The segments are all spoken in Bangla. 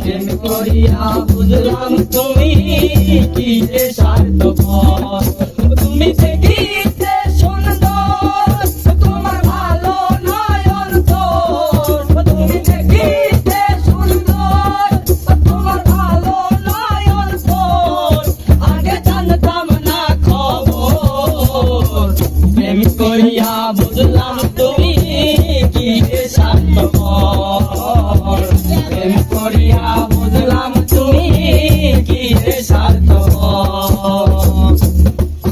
প্রেম করিয়া বুঝলাম তুমি কি যে স্বার্থপর। তুমি দেখিতে সুন্দর তোমার ভালো নয়ন তোর, তুমি দেখিতে সুন্দর তোমার ভালো নয়ন তোর, আগে জানতাম না খবর। প্রেম করিয়া বুঝলাম তুমি কি যে স্বার্থপর। প্রেম করিয়া বুঝলাম তুমি কি যে স্বার্থপর।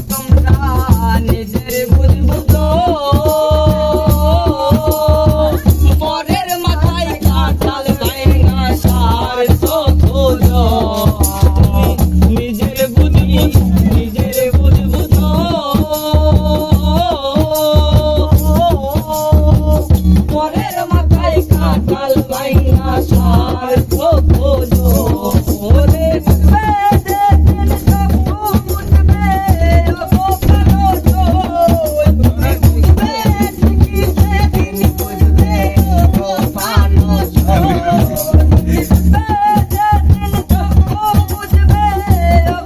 তোমরা নিজের বুঝবো তো পরের মাথায় কাঁঠাল ভাঙা স্বার্থ খোঁজো। নিজের বুঝবো তো পরের মাথায় কাঁঠাল ভাঙা স্বার্থ খোঁজো। ওরে বুঝবে যেদিন সব বুঝবে ও কালো জয়, বুঝবে ঠিকই সেদিন বুঝবে ও কালো জয়। বুঝবে যেদিন সব বুঝবে ও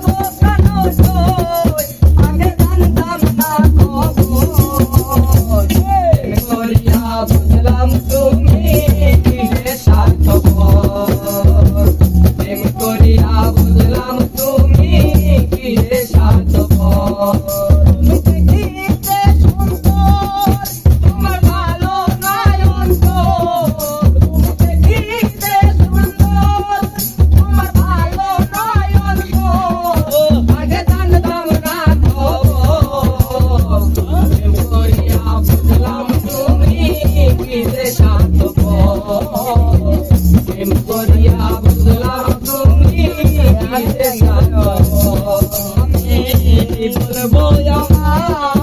কালো জয়, আগে জানতাম না খবর। প্রেম করিয়া বুঝলাম তুমি কি যে স্বার্থপর। প্রেম করিয়া বুঝলাম তুমি কি যে স্বার্থপর। তুমি দেখিতে সুন্দর তোমার ভালো নয়ন তোর, তুমি দেখিতে সুন্দর তোমার ভালো নয়ন তোর, আগে জানতাম না খবর। প্রেম করিয়া বুঝলাম তুমি কি যে স্বার্থপর। প্রেম করিয়া বুঝলাম তুমি কি যে স্বার্থপর। আমি বলবো আমার